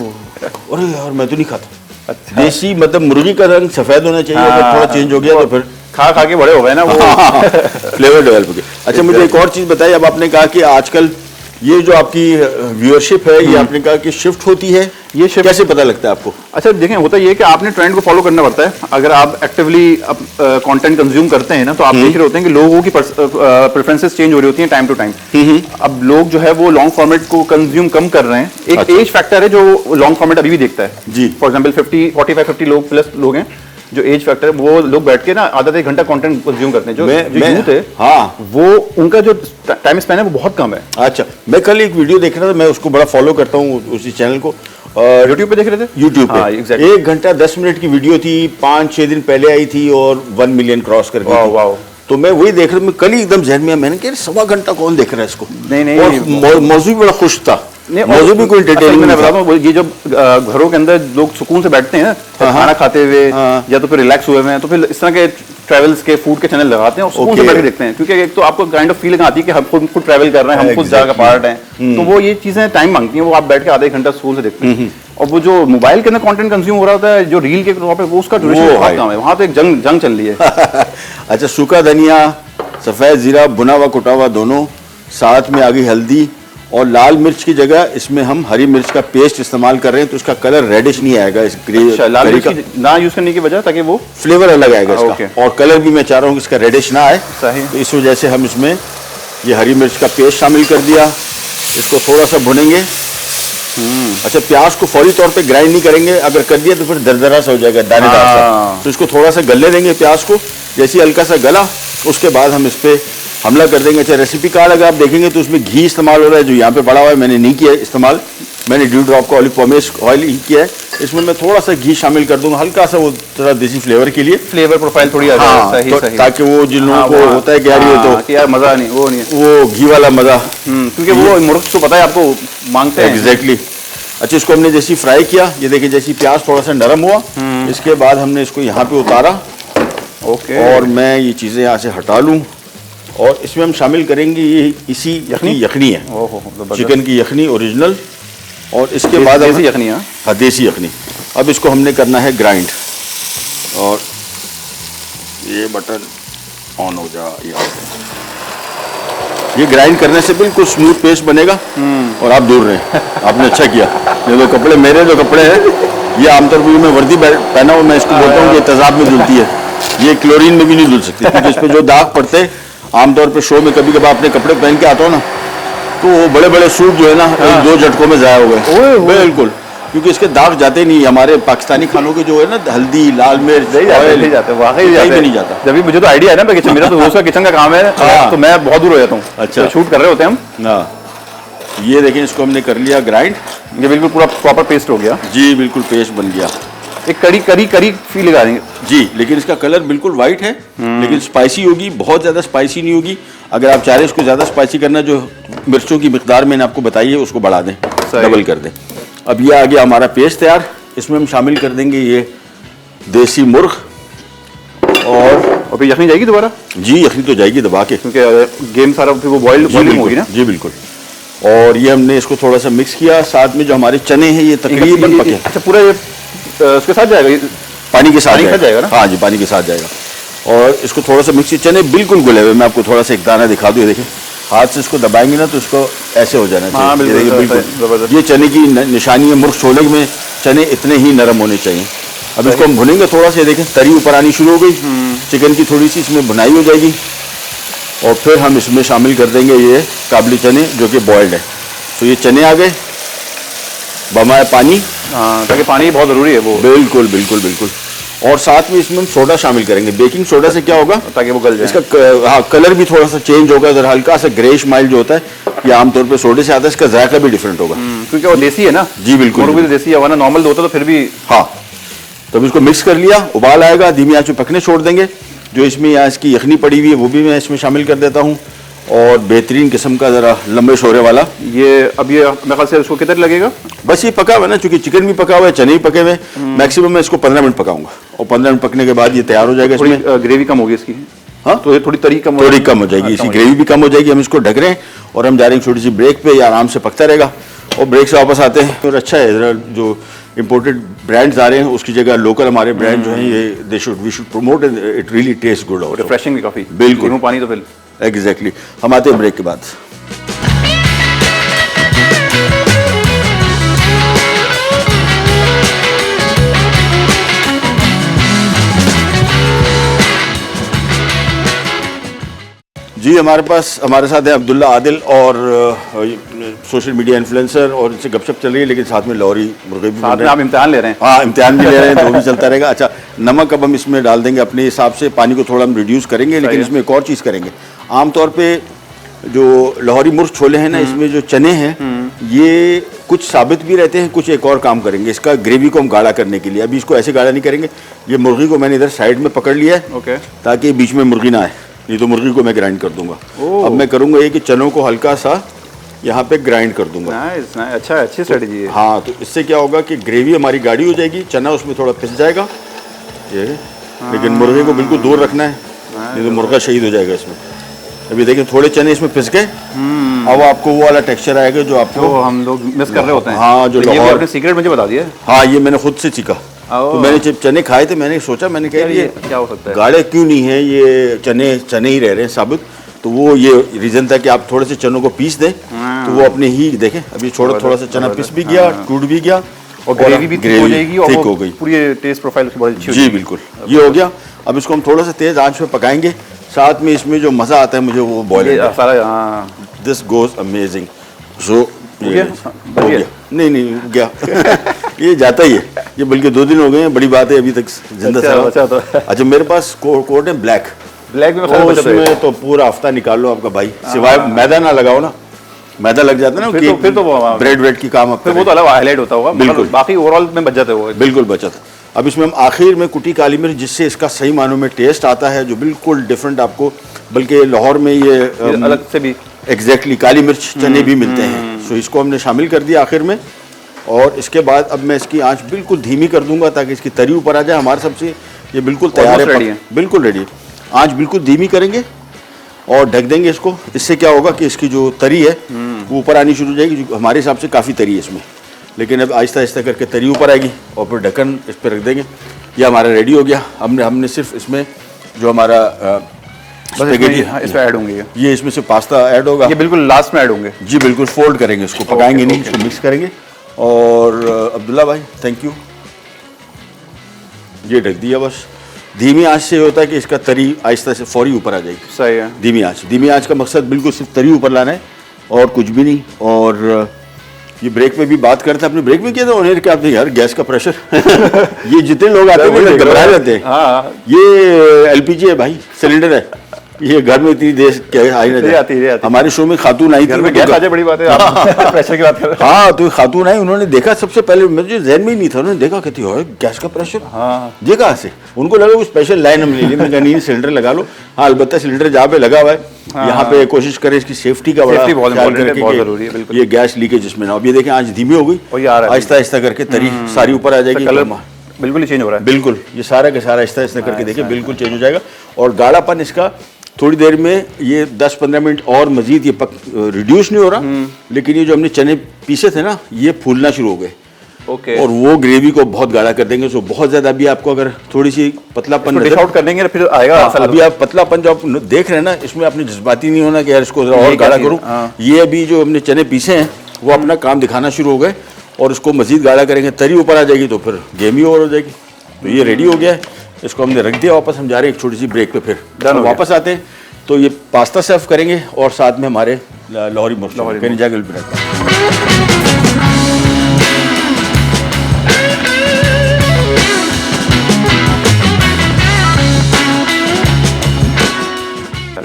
S1: अरे यार मैं तो नहीं खाता।
S2: अच्छा।
S1: देसी मतलब मुर्गी का रंग सफ़ेद होना चाहिए, अगर थोड़ा चेंज हो गया तो फिर
S2: खा खा के बड़े हो गए ना वो।
S1: फ्लेवर डेवलप हो गया। अच्छा मुझे एक और चीज़ बताइए, अब आपने कहा कि आजकल ये जो आपकी व्यूअरशिप है ये आपने कहा कि शिफ्ट होती है, ये शिफ्ट कैसे पता लगता है आपको?
S2: अच्छा देखें, होता ये है कि आपने ट्रेंड को फॉलो करना पड़ता है। अगर आप एक्टिवली कंटेंट कंज्यूम करते हैं ना, तो आप देख रहे होते हैं कि लोगों की प्रेफरेंसेस चेंज हो रही होती हैं टाइम टू टाइम। अब लोग जो है वो लॉन्ग फॉर्मेट को कंज्यूम कम कर रहे हैं। एक एज फैक्टर है जो लॉन्ग फॉर्मेट अभी भी देखता है
S1: जी।
S2: फॉर एग्जाम्पल 45-50 लोग प्लस लोग हैं जो एज फैक्टर है, वो लोग बैठ के ना आधा 1 घंटा कंटेंट कंज्यूम करते हैं। जो यूथ है,
S1: हाँ,
S2: वो उनका जो टाइम स्पेन है वो बहुत कम है।
S1: अच्छा, मैं कल एक वीडियो देख रहा था, मैं उसको बड़ा फॉलो करता हूँ उसी चैनल को,
S2: यूट्यूब पे देख रहे थे,
S1: यूट्यूब पे।
S2: हाँ, exactly।
S1: 1 घंटा 10 मिनट की वीडियो थी, 5-6 दिन पहले आई थी और 1 मिलियन क्रॉस कर गई थी।
S2: वाह।
S1: तो मैं वही देख रहा हूँ, मैं कल ही एकदम जहन में, मैंने कहा 1.25 घंटा कौन देख रहा है इसको।
S2: नहीं,
S1: और मौजू भी बड़ा खुश था, मौजू भी कोई
S2: मैं
S1: एंटरटेनमेंट
S2: बताता हूँ, ये जब घरों के अंदर लोग सुकून से बैठते हैं खाना खाते हुए या तो फिर रिलैक्स हुए हैं, तो फिर इस तरह के ट्रैवल्स के फूड के चैनल लगाते हैं और सुकून से बैठ के देखते हैं। क्योंकि एक तो आपको काइंड ऑफ फीलिंग आती है कि हम खुद ट्रैवल कर रहे हैं, हम खुद जगह का पार्ट हैं, तो वो ये चीजें टाइम मांगती हैं। वो आप बैठ के आधा 1 घंटा सुकून से देखते हैं। और वो जो मोबाइल के अंदर कंटेंट कंज्यूम हो रहा होता है, जो रील के तौर पे, वो उसका ड्यूरेशन बहुत कम है। वहाँ तो एक जंग चल रही है।
S1: अच्छा, सूखा धनिया, सफ़ेद जीरा, भुना हुआ कुटा हुआ दोनों, साथ में आ गई हल्दी, और लाल मिर्च की जगह इसमें हम हरी मिर्च का पेस्ट इस्तेमाल कर रहे हैं, तो इसका कलर रेडिश नहीं आएगा। इस
S2: लाल मिर्च ना यूज करने की वजह, ताकि वो
S1: फ्लेवर अलग आएगा इसका, और कलर भी मैं चाह रहा हूँ कि इसका रेडिश ना आए।
S2: सही।
S1: तो इस वजह से हम इसमें ये हरी मिर्च का पेस्ट शामिल कर दिया, इसको थोड़ा सा भुनेंगे। अच्छा, प्याज को फौरी तौर पे ग्राइंड नहीं करेंगे, अगर कर दिया तो फिर दरदरा सा हो जाएगा, दानेदार सा। तो इसको थोड़ा सा गलने देंगे प्याज को, जैसे हल्का सा गला उसके बाद हम इस पे हमला कर देंगे। अच्छा, रेसिपी कार्ड अगर आप देखेंगे तो उसमें घी इस्तेमाल हो रहा है, जो यहाँ पे पड़ा हुआ है मैंने नहीं किया इस्तेमाल, मैंने ड्यू ड्रॉप का ऑलिव पॉमेस ऑयल ही किया है। इसमें मैं थोड़ा सा घी शामिल कर दूंगा, हल्का सा, वो थोड़ा देसी फ्लेवर के लिए,
S2: फ्लेवर प्रोफाइल थोड़ी आ जाए। सही, सही।
S1: ताकि वो जिन लोगों को होता है कि यार ये तो
S2: यार मजा नहीं, वो नहीं है,
S1: वो घी वाला मजा,
S2: क्योंकि वो मुर्ग तो पता है आपको मांगते हैं।
S1: एग्जैक्टली। अच्छा, इसको हमने जैसी फ्राई किया, ये देखिए जैसी प्याज थोड़ा सा नरम हुआ, इसके बाद हमने इसको यहाँ पे उतारा।
S2: ओके।
S1: और मैं ये चीज़ें यहाँ से हटा लूँ, और इसमें हम शामिल करेंगे ये इसी यखनी है, चिकन की यखनी ओरिजिनल। और इसके बाद
S2: देसी यखनी है।
S1: हाँ, देसी यखनी। अब इसको हमने करना है ग्राइंड, और ये बटन ऑन हो जा, ये ग्राइंड करने से बिल्कुल स्मूथ पेस्ट बनेगा। और आप दूर रहें, आपने अच्छा किया। ये जो कपड़े, मेरे जो कपड़े हैं, ये आमतौर पर मैं वर्दी पहना हूँ, मैं इसको बोलता हूँ कि तेजाब में धुलती है, ये क्लोरीन में भी नहीं धुल सकती, क्योंकि इस पर जो दाग पड़ते हैं, आमतौर पे शो में कभी कभार अपने कपड़े पहन के आता हूँ ना, तो वो बड़े बड़े सूट जो है ना, 1-2 झटकों में ज़ाया हो गए बिल्कुल, क्योंकि इसके दाग जाते नहीं। हमारे पाकिस्तानी खानों के जो है ना, हल्दी, लाल मिर्च
S2: नहीं जाते, वाकई नहीं जाता। जब भी मुझे तो आइडिया है ना, किचन मेरा तो रोज का किचन का काम है, तो मैं बहुत दूर हो जाता हूँ।
S1: अच्छा,
S2: तो शूट कर रहे होते हैं हम।
S1: हाँ, ये देखें, इसको हमने कर लिया ग्राइंड,
S2: ये बिल्कुल पूरा प्रॉपर पेस्ट हो गया
S1: जी, बिल्कुल पेस्ट बन गया।
S2: एक करी फील लगा देंगे
S1: जी, लेकिन इसका कलर बिल्कुल वाइट है, लेकिन स्पाइसी होगी, बहुत ज़्यादा स्पाइसी नहीं होगी। अगर आप चाह रहे हैं इसको ज़्यादा स्पाइसी करना, जो मिर्चों की मिकदार मैंने आपको बताई है उसको बढ़ा दें, डबल कर दें। अब ये आ गया हमारा पेस्ट तैयार, इसमें हम शामिल कर देंगे ये देसी मुर्ग, और
S2: फिर यखनी जाएगी दोबारा।
S1: जी, यखनी तो जाएगी दबा के,
S2: क्योंकि गेम सारा फिर वो बॉइल्ड होगी ना।
S1: जी बिल्कुल। और ये हमने इसको थोड़ा सा मिक्स किया, साथ में जो हमारे चने हैं ये तकरीबन पके।
S2: अच्छा, पूरा ये उसके साथ जाएगा,
S1: पानी के साथ
S2: जाएगा ना।
S1: हाँ जी, पानी के साथ जाएगा। और इसको थोड़ा सा मिक्स, चने बिल्कुल गुले हुए, मैं आपको थोड़ा सा एक दाना दिखा दूँ, ये देखिए, हाथ से इसको दबाएंगे ना तो इसको ऐसे हो जाना चाहिए। बिल्कुल, ये चने की निशानी है, मुर्ग छोले में चने इतने ही नरम होने चाहिए। अब इसको हम भुनेंगे थोड़ा सा, देखें तरी ऊपर आनी शुरू हो गई, चिकन की थोड़ी सी इसमें भुनाई हो जाएगी, और फिर हम इसमें शामिल कर देंगे ये काबली चने जो कि बॉयल्ड है। तो ये चने आ गए, बमाए पानी,
S2: ताकि पानी बहुत ज़रूरी है वो। बिल्कुल
S1: बिल्कुल बिल्कुल। और साथ में इसमें हम सोडा शामिल करेंगे, बेकिंग सोडा से क्या होगा,
S2: ताकि वो गल जाए।
S1: इसका हाँ, कलर भी थोड़ा सा चेंज होगा, जरा हल्का सा ग्रेश माइल जो होता है, ये आमतौर पे सोडे से आता है, इसका जायका भी डिफरेंट होगा,
S2: क्योंकि वो देसी है ना।
S1: जी बिल्कुल,
S2: मुर्ग भी देसी है, वरना नॉर्मल होता तो फिर भी।
S1: हाँ, तब इसको मिक्स कर लिया, उबाल आएगा, धीमी आंच पे पकने छोड़ देंगे। जो इसमें यहाँ इसकी यखनी पड़ी हुई है वो भी मैं इसमें शामिल कर देता हूँ, और बेहतरीन किस्म का ज़रा लंबे शोरे वाला।
S2: ये अब ये मेरे ख्याल से उसको कितना लगेगा?
S1: बस ये पका हुआ है ना, चूंकि चिकन भी पका हुआ है, चने भी पके हुए, मैक्सिमम मैं इसको 15 मिनट पकाऊंगा और 15 मिनट पकने के बाद ये तैयार हो जाएगा।
S2: थोड़ी
S1: इसमें
S2: ग्रेवी कम होगी इसकी।
S1: हाँ,
S2: तो ये थोड़ी तरी कम
S1: थोड़ी कम हो जाएगी, इसकी ग्रेवी भी कम हो जाएगी। हम इसको ढक रहे हैं और हम जा रहे हैं छोटी सी ब्रेक पे, ये आराम से पकता रहेगा और ब्रेक से वापस आते हैं। और अच्छा है, ज़रा जो इम्पोर्टेड ब्रांड्स आ रहे हैं उसकी जगह लोकल हमारे ब्रांड जो हैं ये we should promote, it really taste good और
S2: रिफ्रेशिंग भी काफी।
S1: बिल्कुल।
S2: नींबू पानी तो फिर
S1: एग्जैक्टली। हम आते हैं ब्रेक के बाद। जी, हमारे साथ है अब्दुल्ला आदिल और सोशल मीडिया इन्फ्लुएंसर, और इनसे गपशप चल रही है, लेकिन साथ में लाहौरी मुर्गे भी
S2: साथ में आप इम्तिहान ले रहे हैं।
S1: हाँ, इम्तिहान भी ले रहे हैं, तो भी चलता रहेगा। अच्छा, नमक अब हम इसमें डाल देंगे अपने हिसाब से, पानी को थोड़ा हम रिड्यूस करेंगे, लेकिन इसमें एक और चीज़ करेंगे। आमतौर पे जो लाहौरी मुर्ग छोले हैं ना, इसमें जो चने हैं ये कुछ साबित भी रहते हैं, कुछ एक और काम करेंगे इसका, ग्रेवी को हम गाढ़ा करने के लिए। अभी इसको ऐसे गाढ़ा नहीं करेंगे। ये मुर्गी को मैंने इधर साइड में पकड़ लिया है,
S2: ओके,
S1: ताकि बीच में मुर्गी ना आए, नहीं तो मुर्गी को मैं ग्राइंड कर दूंगा। अब मैं करूंगा ये कि चनों को हल्का सा यहाँ पे ग्राइंड कर दूंगा।
S2: नाइस, अच्छा, अच्छी स्ट्रेटजी है।
S1: हाँ, तो इससे क्या होगा कि ग्रेवी हमारी गाढ़ी हो जाएगी, चना उसमें थोड़ा पिस जाएगा ये, लेकिन मुर्गे को बिल्कुल दूर रखना है, नहीं तो मुर्गा शहीद हो जाएगा इसमें। अभी देखिए थोड़े चने इसमें पिस गए, अब आपको वो वाला टेक्सचर आएगा जो आपको
S2: तो हम लोग मिस कर रहे होते हैं।
S1: हाँ, जो
S2: तो ये भी
S1: लाहौर
S2: आपने सीक्रेट मुझे बता दिया।
S1: हाँ, ये मैंने खुद से सीखा। तो मैंने जब चने खाए थे, मैंने सोचा, मैंने कहा ये
S2: क्या हो सकता है,
S1: गाढ़े क्यों नहीं है, ये चने ही रह रहे हैं साबित। तो वो ये रीजन था कि आप थोड़े से चनों को पीस दें, तो वो अपने ही देखें। अभी थोड़ा सा चना पिस भी गया, टूट भी गया,
S2: और ग्रेवी भी थिक हो जाएगी और
S1: थिक हो गई,
S2: पूरी टेस्ट प्रोफाइल उसकी बहुत अच्छी हो
S1: जी
S2: जाएगी।
S1: बिल्कुल, ये हो गया। अब इसको हम थोड़ा सा तेज आंच पे पकाएंगे, साथ में इसमें जो मज़ा आता है मुझे वो बॉइल,
S2: सारा
S1: दिस गोज अमेजिंग। सो
S2: हो गया?
S1: नहीं गया ये जाता ही है, ये बल्कि 2 दिन हो गए हैं, बड़ी बात है, अभी तक जिंदा
S2: अच्छा,
S1: अच्छा, मेरे पास कोट है ब्लैक
S2: में
S1: उसमें तो पूरा हफ्ता निकाल लो आपका भाई, सिवाय मैदा ना लगाओ ना, मैदा लग जाता है ना,
S2: फिर तो
S1: ब्रेड वेड की काम,
S2: फिर वो तो अलग हाईलाइट होता होगा,
S1: बिल्कुल,
S2: बाकी ओवरऑल में बच जाते हो, बिल्कुल
S1: बचा था। अब इसमें हम आखिर में कुटी काली मिर्च, जिससे इसका सही मानों में टेस्ट आता है, जो बिल्कुल डिफरेंट आपको, बल्कि लाहौर में ये
S2: अलग से भी
S1: एग्जैक्टली काली मिर्च चने भी मिलते हैं। सो इसको हमने शामिल कर दिया आखिर में, और इसके बाद अब मैं इसकी आंच बिल्कुल धीमी कर दूंगा ताकि इसकी तरी ऊपर आ जाए। हमारे सबसे ये बिल्कुल तैयार है, बिल्कुल रेडी है। आंच बिल्कुल धीमी करेंगे और ढक देंगे इसको। इससे क्या होगा कि इसकी जो तरी है वो ऊपर आनी शुरू हो जाएगी, जो हमारे हिसाब से काफ़ी तरी है इसमें, लेकिन अब आहिस्ता आहिस्ता करके तरी ऊपर आएगी और फिर ढक्कन इस पर रख देंगे। ये हमारा रेडी हो गया। हमने सिर्फ इसमें जो हमारा स्पैगेटी
S2: इसमें ऐड होंगे,
S1: ये इसमें से पास्ता ऐड होगा,
S2: ये बिल्कुल लास्ट में ऐड होंगे।
S1: जी बिल्कुल, फोल्ड करेंगे इसको, पकाएंगे नहीं, इसको मिक्स करेंगे। और अब्दुल्ला भाई थैंक यू, ये ढक दिया बस। धीमी आंच से होता है कि इसका तरी आहिस्ता से फौरी ऊपर आ जाएगी।
S2: सही है,
S1: धीमी आंच का मकसद बिल्कुल सिर्फ तरी ऊपर लाना है और कुछ भी नहीं। और ये ब्रेक में भी बात करते हैं, अपने ब्रेक में किया था उन्हें क्या आपने यार गैस का प्रेशर ये जितने लोग आते हैं घबरा जाते हैं।
S2: हाँ,
S1: ये LPG है भाई, सिलेंडर है, ये घर में इतनी देर क्या आई ना
S2: आती।
S1: हमारे शो में खातून आई थी,
S2: गैस आ जाए बड़ी बात है, आप प्रेशर की बात कर रहे हैं।
S1: हाँ, तो खातून आई, उन्होंने देखा सबसे पहले, मुझे ज़हन में ही नहीं था, उन्होंने देखा कहती है गैस का प्रेशर,
S2: हाँ,
S1: ये कहाँ से, उनको लगा वो स्पेशल लाइन हम ले ली। मैंने कहा नहीं, सिलेंडर लगा लो। हाँ, अलबत्ता सिलेंडर जहाँ पे लगा हुआ है यहाँ पे कोशिश करें इसकी सेफ्टी का बड़ा ख्याल करके,
S2: बहुत जरूरी है, बिल्कुल।
S1: ये गैस लीकेज इसमें ना। अब ये देखें आंच धीमी हो गई, आहिस्ता आहिस्ता करके तरी सारी ऊपर आ जाएगी,
S2: कलर बिल्कुल ही चेंज हो रहा है,
S1: बिल्कुल ये सारा का सारा आहिस्ता आहिस्ता करके देखिए बिल्कुल चेंज हो जाएगा। और गाढ़ापन इसका थोड़ी देर में, ये 10-15 मिनट और मजीद ये रिड्यूस नहीं हो रहा, लेकिन ये जो हमने चने पीसे थे ना, ये फूलना शुरू हो गए।
S2: ओके,
S1: और वो ग्रेवी को बहुत गाढ़ा कर देंगे। सो बहुत ज्यादा अभी आपको अगर थोड़ी सी पतलापन
S2: डिश आउट कर देंगे फिर आएगा।
S1: अभी आप पतलापन जो आप देख रहे हैं ना, इसमें आपने जज्बाती नहीं होना कि यार इसको और गाढ़ा करूं। ये अभी जो हमने चने पीसे हैं वो अपना काम दिखाना शुरू हो गए, और उसको मजीद गाढ़ा करेंगे, तरी ऊपर आ जाएगी तो फिर गेम ही ओवर हो जाएगी। तो ये रेडी हो गया है, इसको हमने रख दिया वापस। हम जा रहे हैं एक छोटी सी ब्रेक पे, फिर वापस आते हैं तो ये पास्ता सर्व करेंगे और साथ में हमारे लाहौरी मुर्ग जागल भी रहता है।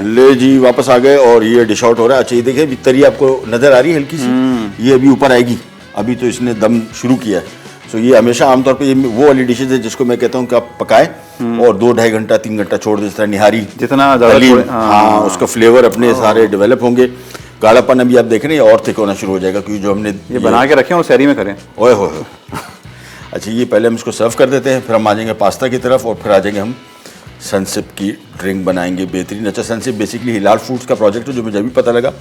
S1: ले जी, वापस आ गए और ये डिश आउट हो रहा है। अच्छा, ये देखिए अभी तरी आपको नजर आ रही है हल्की सी, ये अभी ऊपर आएगी, अभी तो इसने दम शुरू किया है। सो ये हमेशा आमतौर पे ये वो वाली डिशेज है जिसको मैं कहता हूँ कि आप पकाएं और 2-2.5 घंटा 3 घंटा छोड़ दें, जिस तरह निहारी
S2: जितना ज़्यादा
S1: हलीम,
S2: छोड़ें,
S1: हाँ उसका फ्लेवर अपने सारे डेवलप होंगे। गाढ़ापन अभी आप देख रहे हैं और थिक होना शुरू हो जाएगा, क्योंकि जो हमने
S2: ये बना के रखें और शहरी में करें।
S1: ओए हो अच्छा, ये पहले हम इसको सर्व कर देते हैं, फिर हम आ जाएंगे पास्ता की तरफ और फिर आ जाएंगे हम सनसिप की ड्रिंक बनाएंगे बेहतरीन। अच्छा, सनसिप बेसिकली हिलाल फूड्स का प्रोजेक्ट है, जो मुझे अभी पता लगा।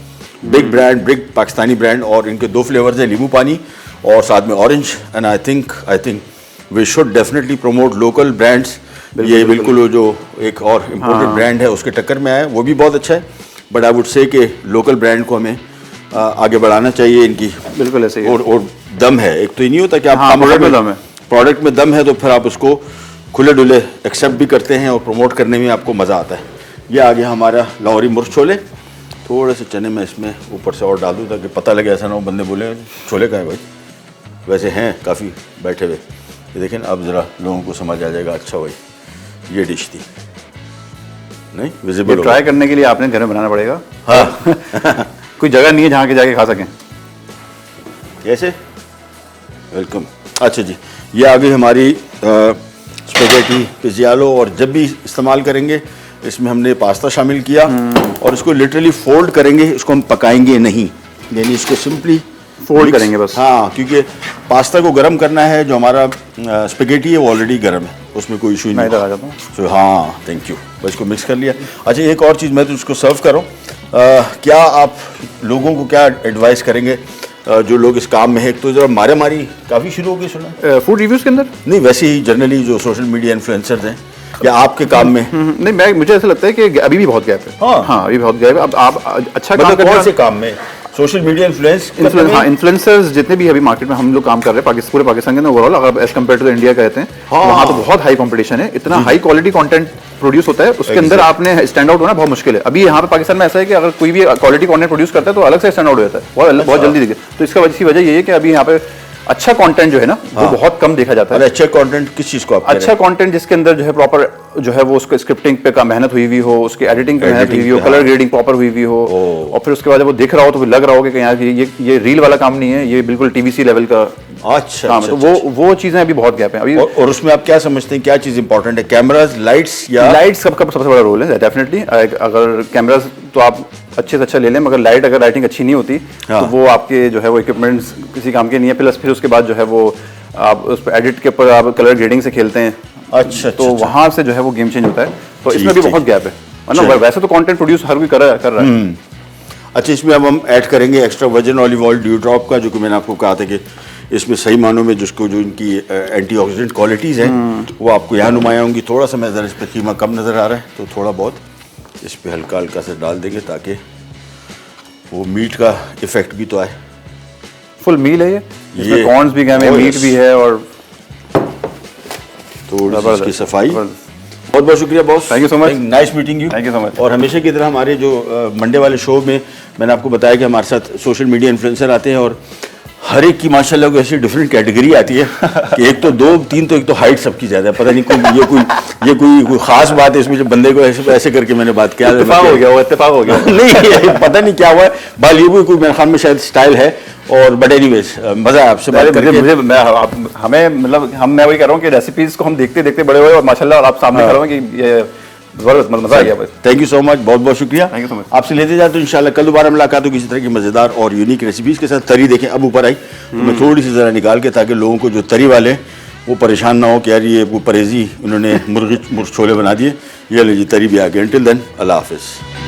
S1: Big brand, big Pakistani brand, और इनके 2 फ्लेवर्स हैं, नींबू पानी और साथ में orange. And I think we should definitely promote local brands. ये बिल्कुल वो जो एक और इम्पोर्टेड ब्रांड है उसके टक्कर में आया, वो भी बहुत अच्छा है, बट आई वुड से कि लोकल ब्रांड को हमें आगे बढ़ाना चाहिए। इनकी
S2: बिल्कुल ऐसे ही है।
S1: और दम है, एक तो ये नहीं होता कि आप
S2: प्रोडक्ट में दम है,
S1: प्रोडक्ट में दम है तो फिर आप उसको खुले डुले एक्सेप्ट भी करते हैं और प्रमोट करने में आपको मज़ा आता है। ये आ गया हमारा लाहौरी मुर्च छोले। थोड़े से चने मैं इसमें ऊपर से और डाल दूँ ताकि पता लगे, ऐसा ना हो बंदे बोले छोले का है भाई, वैसे हैं काफ़ी बैठे हुए। ये देखें, अब ज़रा लोगों को समझ आ जाएगा, अच्छा भाई ये डिश थी नहीं विजिबल।
S2: ट्राई करने के लिए आपने घर में बनाना पड़ेगा।
S1: हाँ
S2: कोई जगह नहीं है जहाँ के जाके खा सकें।
S1: कैसे? वेलकम। अच्छा जी, ये आ गई हमारी स्पेगेटी पिज़्ज़ालो, और जब भी इस्तेमाल करेंगे इसमें हमने पास्ता शामिल किया और इसको लिटरली फोल्ड करेंगे, इसको हम पकाएंगे नहीं, यानी इसको सिंपली
S2: फोल्ड करेंगे बस।
S1: हाँ, क्योंकि पास्ता को गर्म करना है, जो हमारा स्पेगेटी है वो ऑलरेडी गर्म है, उसमें कोई इशू नहीं।
S2: मैं इधर आ जाता हूँ।
S1: तो हाँ, थैंक यू। बस इसको मिक्स कर लिया। अच्छा, एक और चीज़ मैं तो इसको सर्व कर रहा हूँ, क्या आप लोगों को क्या एडवाइस करेंगे जो लोग इस काम में है? तो जरा मारे मारी काफ़ी शुरू हो गई सुना
S2: फूड रिव्यूज़ के अंदर
S1: नहीं, वैसे ही जनरली जो सोशल मीडिया इन्फ्लुएंसर्स हैं या आपके काम में।
S2: नहीं, मुझे ऐसा लगता है कि अभी भी बहुत गैप है।
S1: हाँ।
S2: अभी बहुत गैप है। अब आप अच्छा काम
S1: मतलब
S2: कर
S1: कौन से काम में? सोशल मीडिया
S2: इन्फ्लुएंसर्स जितने भी अभी मार्केट में हम लोग काम कर रहे हैं पूरे पाकिस्तान के अंदर ओवरऑल, अगर एज कम्पेयर टू इंडिया कहते हैं, वहाँ तो बहुत हाई कंपटीशन है, इतना हाई क्वालिटी कंटेंट प्रोड्यूस होता है, उसके अंदर आपने स्टैंड आउट होना बहुत मुश्किल है। अभी यहाँ पे पाकिस्तान में ऐसा है कि अगर कोई भी क्वालिटी कंटेंट प्रोड्यूस करता है तो अलग से स्टैंड आउट हो जाता है, बहुत जल्दी दिखे। तो इसका वजह ये है कि अभी यहाँ पे अच्छा कंटेंट जो है ना वो बहुत कम देखा जाता है।
S1: अच्छा कंटेंट किस चीज को आप
S2: अच्छा कंटेंट जिसके अंदर जो है प्रॉपर जो है वो उसको स्क्रिप्टिंग पे का मेहनत हुई हुई हो, उसकी एडिटिंग पे मेहनत हुई हो, कलर ग्रेडिंग प्रॉपर हुई हुई हो, और फिर उसके बाद जब वो दिख रहा हो तो फिर लग रहा हो कि यार ये रील वाला काम नहीं है, ये बिल्कुल टीवीसी लेवल का काम है। तो वो चीजें अभी बहुत गैप है अभी।
S1: और उसमें आप क्या समझते हैं, क्या चीज इंपॉर्टेंट है? कैमरास, लाइट्स या
S2: लाइट्स सबका सबसे बड़ा रोल है डेफिनेटली। अगर कैमरास तो आप अच्छे से अच्छा ले लें, मगर अगर लाइटिंग अच्छी नहीं होती तो वो आपके जो है वो इक्विपमेंट्स किसी काम के नहीं है। प्लस फिर उसके बाद जो है वो आप उस पर एडिट के ऊपर आप कलर ग्रेडिंग से खेलते हैं।
S1: अच्छा,
S2: तो वहां से जो है वो गेम चेंज होता है। तो इसमें भी बहुत गैप है, मतलब वैसे तो कंटेंट प्रोड्यूस हर कोई कर रहा है।
S1: अच्छा, इसमें अब हम ऐड करेंगे extra virgin olive oil dew drop का, जो कि मैंने आपको कहा था कि इसमें सही मानों में जो इनकी एंटीऑक्सीडेंट क्वालिटीज़ हैं वो आपको यहाँ नुमायाँ होंगी। थोड़ा सा मैं ज़रा इस पर कीमा कम नज़र आ रहा है, तो थोड़ा बहुत इस पर हल्का हल्का से डाल देंगे ताकि वो मीट का इफेक्ट भी तो आए।
S2: फुल मील है ये, इसमें कॉर्न्स भी गए, मीट भी है, और
S1: थोड़ी सी इसकी सफाई। बहुत बहुत शुक्रिया boss,
S2: thank you so much,
S1: nice meeting you,
S2: thank you so much.
S1: और हमेशा की तरह हमारे जो मंडे वाले शो में मैंने आपको बताया कि हमारे साथ सोशल मीडिया इन्फ्लुएंसर आते हैं, और हर एक की माशाल्लाह को ऐसी डिफरेंट कैटेगरी आती है कि एक तो 2 3 तो एक तो हाइट सबकी ज़्यादा है, पता नहीं ये कोई खास बात है इसमें जो बंदे को ऐसे करके मैंने बात किया।
S2: इत्तेफाक हो गया
S1: नहीं पता नहीं क्या हुआ है, बाल ये भी कोई मेरे ख्याल में शायद स्टाइल है। और बट एनीवेज मज़ा है आपसे बात करके।
S2: मैं वही कह रहा हूँ कि रेसिपीज को हम देखते देखते बड़े हुए, और माशाल्लाह आप सामने कर रहे हो कि ये जबरदस्त मजा आ गया।
S1: थैंक यू सो मच, बहुत बहुत शुक्रिया,
S2: थैंक यू सो मच।
S1: आपसे लेते जाते तो इंशाल्लाह कल दोबारा मुलाकात होगी किसी तरह की मज़ेदार और यूनिक रेसिपीज़ के साथ। तरी देखें अब ऊपर आई तो मैं थोड़ी सी ज़रा निकाल के, ताकि लोगों को जो तरी वाले वो परेशान ना हो कि यार ये वो परहेजी उन्होंने मुर्ग छोले बना दिए। ये लीजिए तरी भी आ गई। अंटिल देन अल्लाह हाफिज़।